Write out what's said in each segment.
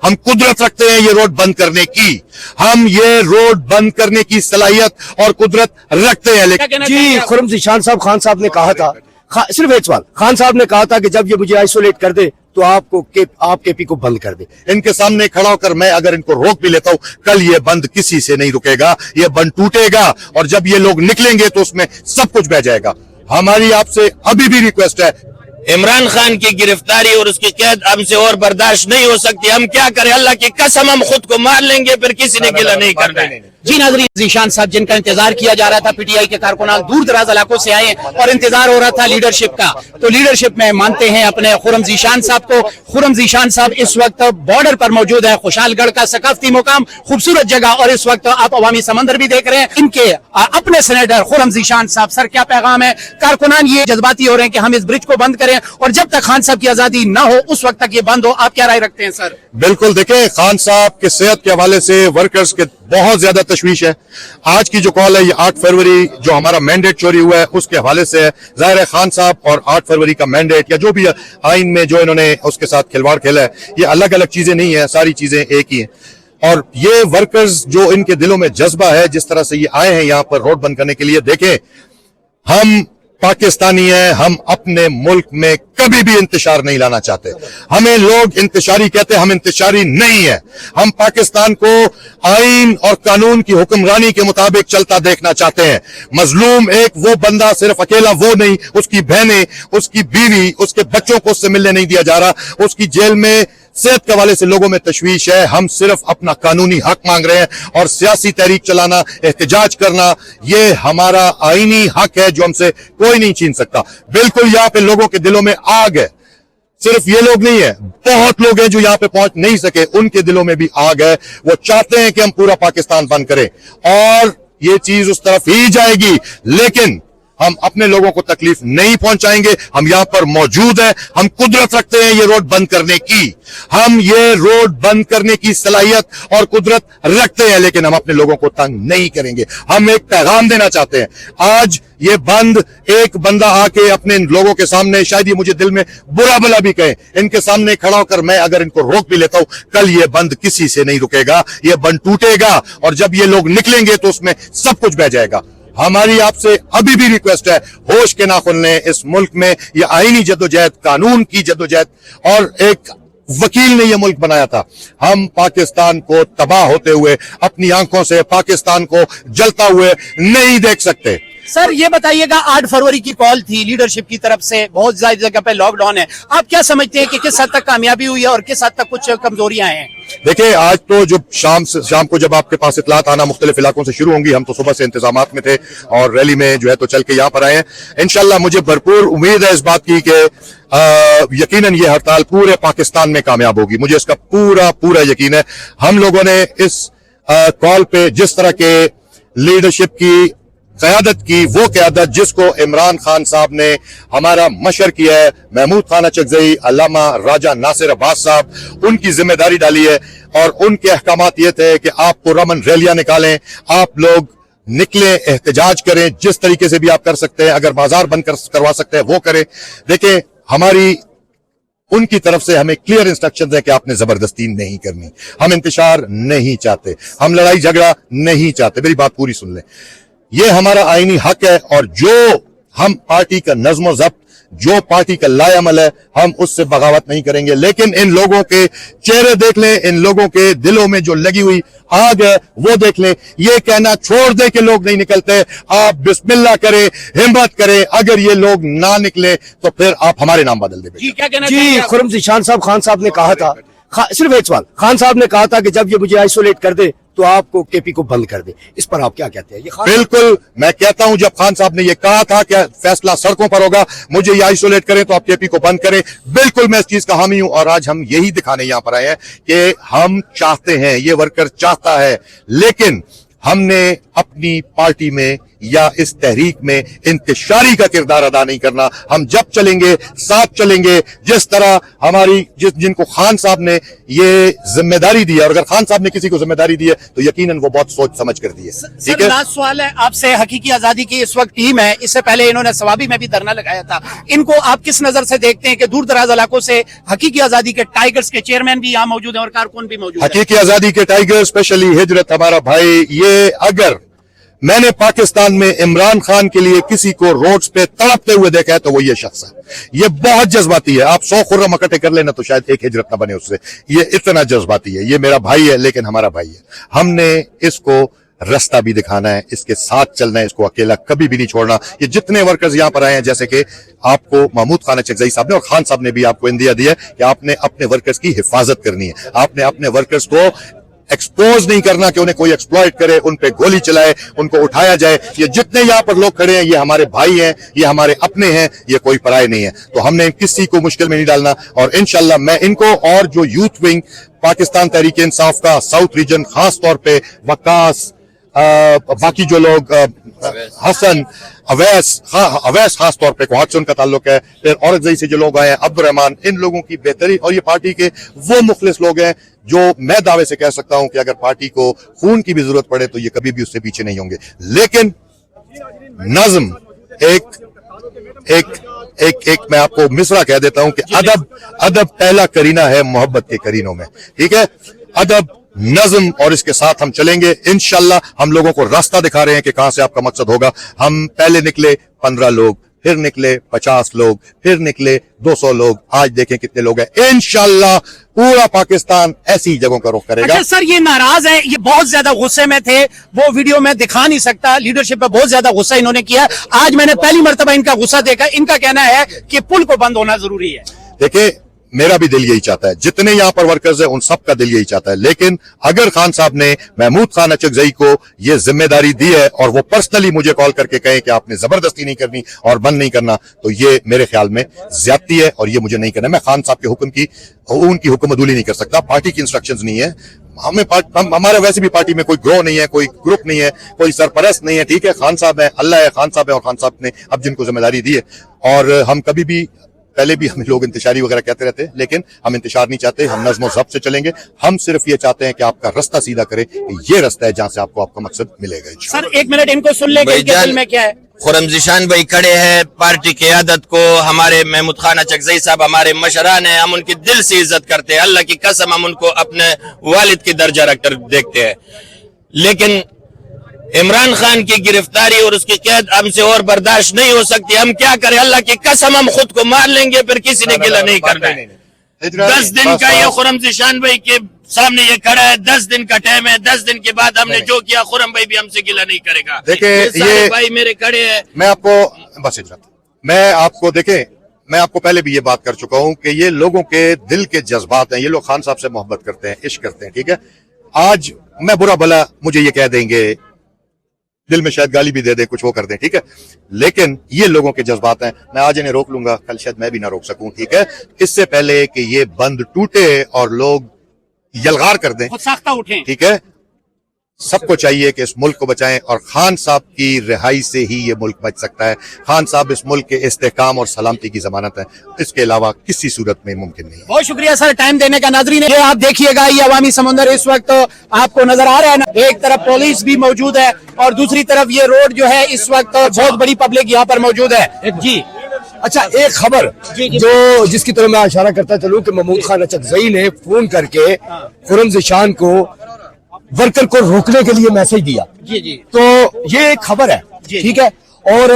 हम कुदरत रखते हैं ये रोड बंद करने की, हम ये रोड बंद करने की सलाहियत और कुदरत रखते हैं। लेकिन जी, खुर्रम ज़ीशान साहब, खान साहब ने कहा था, सिर्फ एक सवाल, खान साहब ने कहा था कि जब ये मुझे आइसोलेट कर दे तो आप केपी को बंद कर दे। इनके सामने खड़ा होकर मैं अगर इनको रोक भी लेता हूं, कल ये बंद किसी से नहीं रुकेगा, ये बंद टूटेगा और जब ये लोग निकलेंगे तो उसमें सब कुछ बह जाएगा। हमारी आपसे अभी भी रिक्वेस्ट है, इमरान खान की गिरफ्तारी और उसकी कैद हमसे और बर्दाश्त नहीं हो सकती। हम क्या करें, अल्लाह की कसम हम खुद को मार लेंगे, फिर किसी ने गिला नहीं करना है। जी नाज़रीन, ज़ीशान साहब जिनका इंतजार किया जा रहा था, पीटीआई के कारकुनान दूर दराज इलाकों से आए और इंतजार हो रहा था लीडरशिप का, तो लीडरशिप में मानते हैं अपने खुर्रम ज़ीशान साहब को। खुर्रम ज़ीशान साहब इस वक्त बॉर्डर पर मौजूद है, खुशालगढ़ का सकाफती मुकाम, खूबसूरत जगह, और इस वक्त आप अवामी समंदर भी देख रहे हैं। इनके अपने सेनेटर खुर्रम ज़ीशान साहब, सर क्या पैगाम है? कारकुनान ये जज्बाती हो रहे हैं कि हम इस ब्रिज को बंद करें और जब तक खान साहब की आजादी ना हो उस वक्त तक ये बंद हो। आप क्या राय रखते हैं सर? बिल्कुल, देखें, खान साहब के सेहत के हवाले से वर्कर्स के बहुत ज्यादा तशवीश है। आज की जो कॉल है ये 8 फरवरी जो हमारा मैंडेट चोरी हुआ है उसके हवाले से है। जाहिर है खान साहब और 8 फरवरी का मैंडेट या जो भी आइन में जो इन्होंने उसके साथ खिलवाड़ खेला है, ये अलग अलग चीजें नहीं है, सारी चीजें एक ही हैं। और ये वर्कर्स जो इनके दिलों में जज्बा है, जिस तरह से ये आए हैं यहाँ पर रोड बंद करने के लिए, देखें, हम पाकिस्तानी है, हम अपने मुल्क में कभी भी इंतशार नहीं लाना चाहते। हमें लोग इंतशारी कहते हैं, हम इंतशारी नहीं है। हम पाकिस्तान को आइन और कानून की हुक्मरानी के मुताबिक चलता देखना चाहते हैं। मजलूम एक वो बंदा, सिर्फ अकेला वो नहीं, उसकी बहनें, उसकी बीवी, उसके बच्चों को उससे मिलने नहीं दिया जा रहा, उसकी जेल में सेहत के हवाले से लोगों में तशवीश है। हम सिर्फ अपना कानूनी हक मांग रहे हैं और सियासी तहरीक चलाना, एहतजाज करना, ये हमारा आईनी हक है जो हमसे कोई नहीं छीन सकता। बिल्कुल यहाँ पे लोगों के दिलों में आग है, सिर्फ ये लोग नहीं है, बहुत लोग हैं जो यहाँ पे पहुंच नहीं सके, उनके दिलों में भी आग है। वो चाहते हैं कि हम पूरा पाकिस्तान बंद करें और ये चीज उस तरफ ही जाएगी, लेकिन हम अपने लोगों को तकलीफ नहीं पहुंचाएंगे। हम यहां पर मौजूद हैं, हम कुदरत रखते हैं ये रोड बंद करने की, हम ये रोड बंद करने की सलाहियत और कुदरत रखते हैं, लेकिन हम अपने लोगों को तंग नहीं करेंगे। हम एक पैगाम देना चाहते हैं, आज ये बंद एक बंदा आके अपने लोगों के सामने, शायद ये मुझे दिल में बुरा भला भी कहे, इनके सामने खड़ा होकर मैं अगर इनको रोक भी लेता हूं, कल ये बंद किसी से नहीं रुकेगा, ये बंद टूटेगा और जब ये लोग निकलेंगे तो उसमें सब कुछ बह जाएगा। हमारी आपसे अभी भी रिक्वेस्ट है, होश के नाखुन लें। इस मुल्क में ये आईनी जद्दोजहद, कानून की जद्दोजहद, और एक वकील ने यह मुल्क बनाया था। हम पाकिस्तान को तबाह होते हुए अपनी आंखों से पाकिस्तान को जलता हुए नहीं देख सकते। सर ये बताइएगा, 8 फरवरी की कॉल थी लीडरशिप की तरफ से, बहुत ज्यादा जगह पे लॉकडाउन है, आप क्या समझते हैं कि किस हद तक कामयाबी हुई है और किस हद तक कुछ कमजोरियां हैं? देखिए, आज तो जो शाम को जब आपके पास इतलात आना मुख्तलिफ इलाकों से शुरू होंगी, हम तो सुबह से इंतजामात में थे और रैली में जो है तो चल के यहाँ पर आए हैं। इंशाल्लाह मुझे भरपूर उम्मीद है इस बात की कि यकीनन ये हड़ताल पूरे पाकिस्तान में कामयाब होगी। मुझे इसका पूरा यकीन है। हम लोगों ने इस कॉल पे जिस तरह के लीडरशिप की क़यादत की, वो क़यादत जिसको इमरान खान साहब ने हमारा मशर किया है, महमूद खान अचकज़ई, अल्लामा राजा नासिर अब्बास साहब, उनकी जिम्मेदारी डाली है और उनके अहकामात ये थे कि आप पुरअमन रैलियां निकालें, आप लोग निकलें, एहतजाज करें, जिस तरीके से भी आप कर सकते हैं, अगर बाजार बंद करवा सकते हैं वो करें। देखें, हमारी उनकी तरफ से हमें क्लियर इंस्ट्रक्शंस है कि आपने जबरदस्ती नहीं करनी, हम इंतशार नहीं चाहते, हम लड़ाई झगड़ा नहीं चाहते। मेरी बात पूरी सुन लें, ये हमारा आईनी हक है और जो हम पार्टी का नज़्म ज़ब्त, जो पार्टी का लायअमल है, हम उससे बगावत नहीं करेंगे। लेकिन इन लोगों के चेहरे देख लें, इन लोगों के दिलों में जो लगी हुई आग है वो देख लें। ये कहना छोड़ दे कि लोग नहीं निकलते, आप बिस्मिल्लाह करें, हिम्मत करें। अगर ये लोग ना निकले तो फिर आप हमारे नाम बदल दें। जी क्या कहना जी, चाहिए? खुर्रम ज़ीशान साहब, खान साहब ने कहा था, सिर्फ एक सवाल, खान साहब ने कहा था कि जब ये मुझे आइसोलेट कर दे तो आपको केपी को बंद कर दे, इस पर आप क्या कहते हैं? ये बिल्कुल, मैं कहता हूं जब खान साहब ने ये कहा था कि फैसला सड़कों पर होगा, मुझे ये आइसोलेट करें तो आप केपी को बंद करें, बिल्कुल मैं इस चीज का हामी हूं और आज हम यही दिखाने यहां पर आए हैं कि हम चाहते हैं, ये वर्कर चाहता है, लेकिन हमने अपनी पार्टी में या इस तहरीक में इंतशारी का किरदार अदा नहीं करना। हम जब चलेंगे साथ चलेंगे, जिस तरह हमारी जिनको खान साहब ने ये जिम्मेदारी दी है, और अगर खान साहब ने किसी को जिम्मेदारी दी है तो यकीनन वो बहुत सोच समझ कर दी है। ठीक सर, है, लास्ट सवाल है आपसे। हकीकी आजादी की इस वक्त टीम है, इससे पहले इन्होंने सवाबी में भी धरना लगाया था, इनको आप किस नजर से देखते हैं कि दूर दराज इलाकों से हकीकी आजादी के टाइगर्स के चेयरमैन भी यहाँ मौजूद हैं और कारकुन भी मौजूद हैं? हकीकी आजादी के टाइगर, स्पेशली हिजरत हमारा भाई, ये अगर मैंने पाकिस्तान में इमरान खान के लिए किसी को रोड्स पे तड़पते हुए देखा है तो वो ये शख्स है। ये बहुत जज्बाती है। आप 100 खुर्रम इकट्ठे कर लेना तो शायद एक हिजरत ना बने उससे। ये इतना जज्बाती है। ये मेरा भाई है, लेकिन हमारा भाई है। हमने इसको रास्ता भी दिखाना है, इसके साथ चलना है, इसको अकेला कभी भी नहीं छोड़ना। ये जितने वर्कर्स यहां पर आए हैं, जैसे कि आपको महमूद खान चकजई साहब ने और खान साहब ने भी आपको इंदिया दिया है कि आपने अपने वर्कर्स की हिफाजत करनी है। आपने अपने वर्कर्स को एक्सपोज नहीं करना कि उन्हें कोई एक्सप्लॉइट करे, उन पे गोली चलाए, उनको उठाया जाए। ये जितने यहां पर लोग खड़े हैं, ये हमारे भाई हैं, ये हमारे अपने हैं, ये कोई पराये नहीं है। तो हमने किसी को मुश्किल में नहीं डालना। और इंशाल्लाह मैं इनको और जो यूथ विंग पाकिस्तान तहरीक इंसाफ का साउथ रीजन, खास तौर पे वकास, बाकी जो लोग हसन, अवैस खास तौर पे कोहाट से उनका ताल्लुक है, फिर औरंगजेब से जो लोग आए हैं, अब्दुल रहमान, इन लोगों की बेहतरी, और ये पार्टी के वो मुखलिस लोग हैं जो मैं दावे से कह सकता हूं कि अगर पार्टी को खून की भी जरूरत पड़े तो ये कभी भी उससे पीछे नहीं होंगे। लेकिन नज्म, एक मैं आपको मिसरा कह देता हूं कि अदब पहला करीना है मोहब्बत के करीनों में। ठीक है, अदब, नज्म, और इसके साथ हम चलेंगे इंशाल्लाह। हम लोगों को रास्ता दिखा रहे हैं कि कहां से आपका मकसद होगा। हम पहले निकले 15 लोग, फिर निकले 50 लोग, फिर निकले 200 लोग, आज देखें कितने लोग हैं। इंशाल्लाह पूरा पाकिस्तान ऐसी जगहों का रुख करेगा। अच्छा सर, ये नाराज है, ये बहुत ज्यादा गुस्से में थे, वो वीडियो में दिखा नहीं सकता, लीडरशिप पे बहुत ज्यादा गुस्सा इन्होंने किया। आज मैंने पहली मर्तबा इनका गुस्सा देखा। इनका कहना है कि पुल को बंद होना जरूरी है। देखिए, मेरा भी दिल यही चाहता है, जितने यहां पर वर्कर्स हैं उन सब का दिल यही चाहता है। लेकिन अगर खान साहब ने महमूद खान चकजई को यह जिम्मेदारी दी है और वो पर्सनली मुझे कॉल करके कहे कि आपने जबरदस्ती नहीं करनी और बंद नहीं करना, तो ये मेरे ख्याल में ज्यादती है और ये मुझे नहीं करना। मैं खान साहब के हुक्म की, उनकी हुक्म अदूली नहीं कर सकता। पार्टी की इंस्ट्रक्शंस नहीं है। हमारे वैसे भी पार्टी में कोई ग्रोह नहीं है, कोई ग्रुप नहीं है, कोई सरपरस्त नहीं है। ठीक है, खान साहब है, अल्लाह है, खान साहब है, और खान साहब ने अब जिनको जिम्मेदारी दी है। और हम कभी भी, पहले भी हमें लोग इंतशारी वगैरह कहते रहते हैं, लेकिन हम इंतशार नहीं चाहते। हम नज़्म और ज़ब्त से चलेंगे। हम सिर्फ ये चाहते हैं कि आपका रास्ता सीधा करे। ये रास्ता है जहां से आपको आपका मकसद मिलेगा। सर, एक मिनट इनको सुन ले, इनके दिल में क्या है। खुरम ज़ीशान भाई खड़े हैं, पार्टी क़यादत को हमारे महमूद खान चकजई साहब हमारे मशरान हैं, हम उनकी दिल से इज्जत करते हैं। अल्लाह की कसम, हम उनको अपने वालिद की दर्जा रखकर देखते हैं। लेकिन इमरान खान की गिरफ्तारी और उसकी कैद हमसे और बर्दाश्त नहीं हो सकती। हम क्या करें, अल्लाह की कसम, हम खुद को मार लेंगे, फिर किसी ने गिला नहीं करना है। 10 दिन का ये खुरम ज़ीशान भाई के सामने ये खड़ा है, 10 दिन का टाइम है। 10 दिन के बाद हमने जो किया, खुरम भाई भी हमसे गिला नहीं करेगा। देखिए, ये भाई मेरे खड़े हैं। मैं आपको बस इजरत, मैं आपको पहले भी ये बात कर चुका हूं कि ये लोगों के दिल के जज्बात हैं। ये लोग खान साहब से मोहब्बत करते हैं, इश्क करते हैं। ठीक है, आज मैं बुरा भला मुझे ये कह देंगे, दिल में शायद गाली भी दे दे, कुछ वो कर दे। ठीक है, लेकिन ये लोगों के जज्बात हैं। मैं आज इन्हें रोक लूंगा, कल शायद मैं भी ना रोक सकूं। ठीक है, इससे पहले कि ये बंद टूटे और लोग यलगार कर दें, खुद साख्ता उठें। ठीक है, सबको चाहिए कि इस मुल्क को बचाएं, और खान साहब की रिहाई से ही ये मुल्क बच सकता है। खान साहब इस मुल्क के इस्तेहकाम और सलामती की जमानत है, इसके अलावा किसी सूरत में मुमकिन नहीं है। बहुत शुक्रिया सर टाइम देने का। नाज़रीन, ये आप देखिएगा, ये अवामी समुंदर इस वक्त आपको नजर आ रहा है ना। एक तरफ पुलिस भी मौजूद है और दूसरी तरफ ये रोड जो है, इस वक्त बहुत बड़ी पब्लिक यहाँ पर मौजूद है जी। अच्छा, एक खबर जो जिसकी तरफ मैं इशारा करता चलूं कि महमूद खान चकजई ने फोन करके खुरम ज़ीशान को, वर्कर को रोकने के लिए मैसेज दिया। जी जी, तो ये एक खबर है, ठीक है। और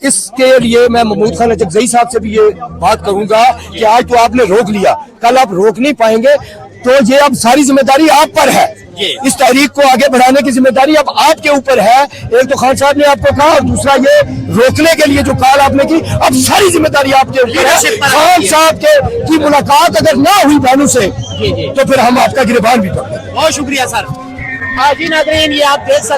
इसके लिए मैं महमूद खान चकजई साहब से भी ये बात करूंगा कि आज तो आपने रोक लिया, कल आप रोक नहीं पाएंगे, तो ये अब सारी जिम्मेदारी आप पर है। इस तहरीक को आगे बढ़ाने की जिम्मेदारी अब आपके ऊपर है। एक तो खान साहब ने आपको कहा, और दूसरा ये रोकने के लिए जो कॉल आपने की, अब सारी जिम्मेदारी आपके ऊपर है। खान साहब की मुलाकात अगर ना हुई बानू से, तो फिर हम आपका गिरबान भी पकड़ेंगे। बहुत शुक्रिया सर। जी नाज़रीन, ये आप देख सकते